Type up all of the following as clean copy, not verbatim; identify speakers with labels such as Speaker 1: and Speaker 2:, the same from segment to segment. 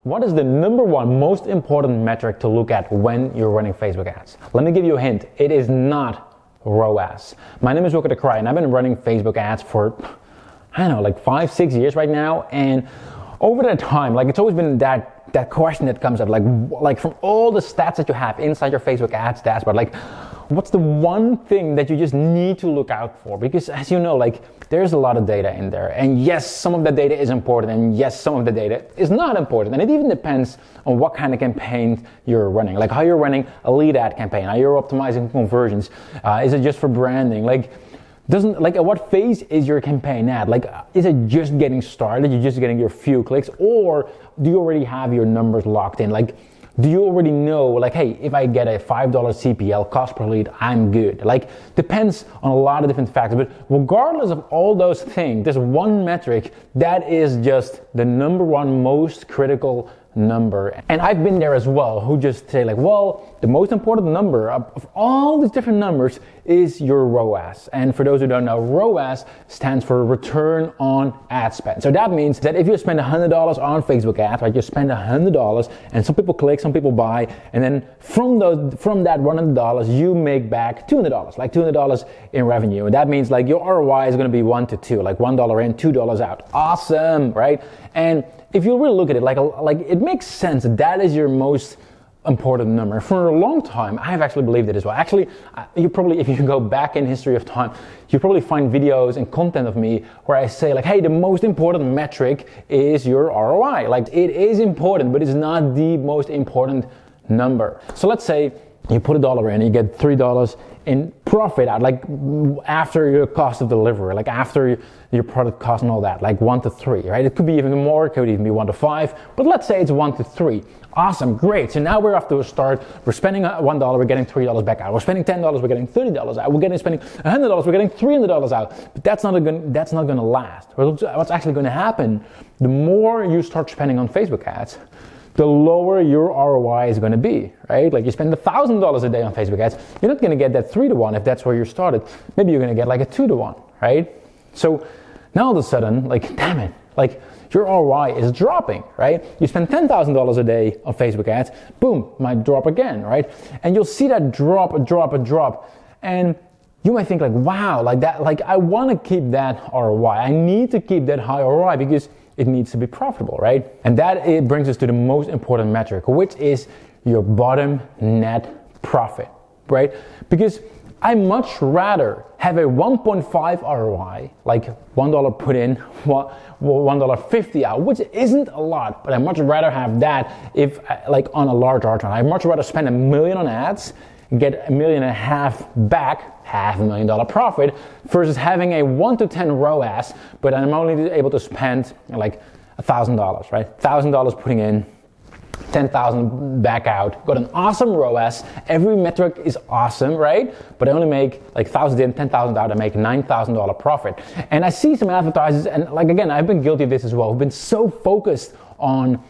Speaker 1: What is the number one most important metric to look at when you're running Facebook ads? Let me give you a hint. It is not ROAS. My name is Wilco Kreij and I've been running Facebook ads for, I don't know, like 5-6 years right now. And over that time, like it's always been that question that comes up, like from all the stats that you have inside your Facebook ads dashboard, like what's the one thing that you just need to look out for? Because as you know, like there's a lot of data in there. And yes, some of the data is important. And yes, some of the data is not important. And it even depends on what kind of campaign you're running. Like how you're running a lead ad campaign, how you're optimizing conversions. Is it just for branding? Like at what phase is your campaign at? Like, is it just getting started? You're just getting your few clicks, or do you already have your numbers locked in? Like, do you already know, like, hey, if I get a $5 CPL cost per lead, I'm good? Like, depends on a lot of different factors. But regardless of all those things, there's one metric that is just the number one most critical number. And I've been there as well, who just say like, well, the most important number of all these different numbers is your ROAS. And for those who don't know, ROAS stands for return on ad spend. So that means that if you spend $100 on Facebook ads, right, you spend $100 and some people click, some people buy, and then from that $100, you make back $200, like $200 in revenue. And that means like your ROI is going to be 1 to 2, like $1 in, $2 out. Awesome, right? And if you really look at it, like it makes sense that is your most important number. For a long time, I've actually believed it as well. Actually, you probably, if you go back in history of time, you probably find videos and content of me where I say like, hey, the most important metric is your ROI. Like it is important, but it's not the most important number. So let's say you put $1 in, you get $3 in profit out, like after your cost of delivery, like after your product cost and all that, like 1 to 3, right? It could be even more, it could even be 1 to 5, but let's say it's 1 to 3. Awesome, great. So now we're off to a start. We're spending $1, we're getting $3 back out. We're spending $10, we're getting $30 out. We're spending $100, we're getting $300 out. But that's not going to last. What's actually going to happen, the more you start spending on Facebook ads, the lower your ROI is going to be, right? Like you spend $1,000 a day on Facebook ads, you're not going to get that 3 to 1 if that's where you started. Maybe you're going to get like a 2 to 1, right? So now all of a sudden, like, damn it, like your ROI is dropping, right? You spend $10,000 a day on Facebook ads, boom, might drop again, right? And you'll see that drop. And you might think like, wow, like that, like I want to keep that ROI. I need to keep that high ROI because it needs to be profitable, right? And that it brings us to the most important metric, which is your bottom net profit, right? Because I much rather have a 1.5 ROI, like $1 put in, $1.50 out, which isn't a lot, but I much rather have that if like on a large ROI. I'd much rather spend $1 million on ads, get $1.5 million back, $500,000 profit, versus having a 1 to 10 ROAS, but I'm only able to spend like $1,000, right? $1,000 putting in, 10,000 back out, got an awesome ROAS. Every metric is awesome, right? But I only make like 1,000 in, 10,000 out, I make $9,000 profit. And I see some advertisers, and like again, I've been guilty of this as well, who've been so focused on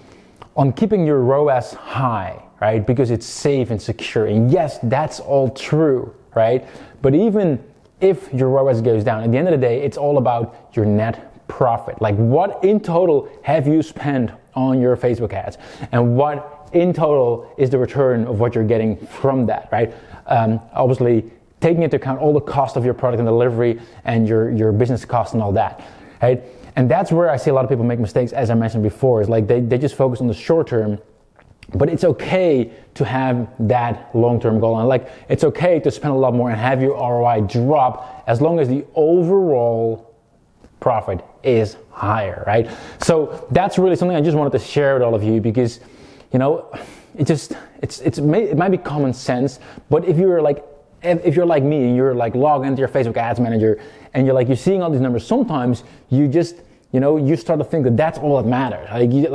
Speaker 1: keeping your ROAS high, right? Because it's safe and secure. And yes, that's all true, right? But even if your ROAS goes down, at the end of the day, it's all about your net profit. Like what in total have you spent on your Facebook ads? And what in total is the return of what you're getting from that, right? Obviously, taking into account all the cost of your product and delivery and your business costs and all that, right? And that's where I see a lot of people make mistakes, as I mentioned before, is like they just focus on the short term. But it's okay to have that long-term goal. And like, it's okay to spend a lot more and have your ROI drop as long as the overall profit is higher, right? So that's really something I just wanted to share with all of you because, you know, it might be common sense, but if you're like me and you're like logged into your Facebook Ads Manager and you're seeing all these numbers, sometimes you just, you know, you start to think that that's all that matters. I need to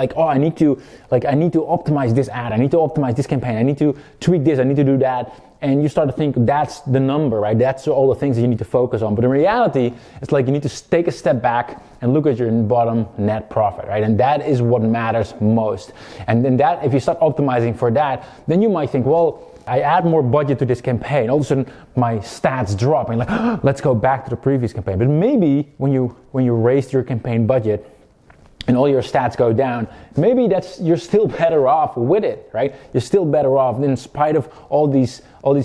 Speaker 1: optimize this ad. I need to optimize this campaign. I need to tweak this. I need to do that. And you start to think that's the number, right? That's all the things that you need to focus on. But in reality, it's like you need to take a step back and look at your bottom net profit, right? And that is what matters most. And then that, if you start optimizing for that, then you might think, well, I add more budget to this campaign. All of a sudden, my stats drop. And let's go back to the previous campaign. But maybe when you raised your campaign budget, and all your stats go down, maybe you're still better off with it, right? You're still better off in spite of all these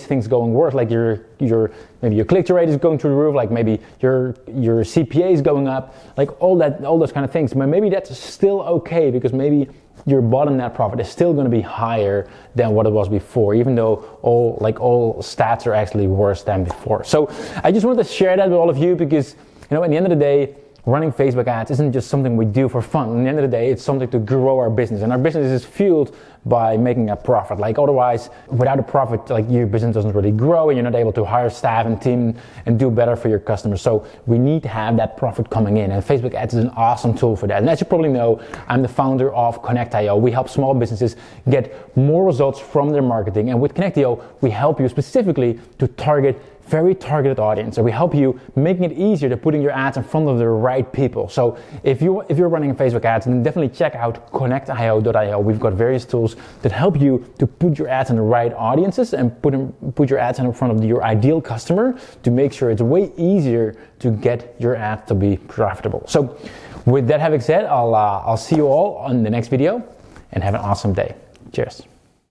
Speaker 1: things going worse, like maybe your click-through rate is going through the roof, like maybe your CPA is going up, like all those kind of things. But maybe that's still okay, because maybe your bottom net profit is still going to be higher than what it was before, even though all stats are actually worse than before. So I just wanted to share that with all of you, because at the end of the day, running Facebook ads isn't just something we do for fun. At the end of the day, it's something to grow our business, and our business is fueled by making a profit. Like otherwise, without a profit, like your business doesn't really grow, and you're not able to hire staff and team and do better for your customers. So we need to have that profit coming in, and Facebook ads is an awesome tool for that. And as you probably know, I'm the founder of Connectio. We help small businesses get more results from their marketing, and with Connectio, we help you specifically to target very targeted audience. So we help you making it easier to putting your ads in front of the right people. So if you're running Facebook ads, then definitely check out connectio.io. We've got various tools that help you to put your ads in the right audiences and put your ads in front of your ideal customer to make sure it's way easier to get your ads to be profitable. So with that having said, I'll see you all on the next video, and have an awesome day. Cheers.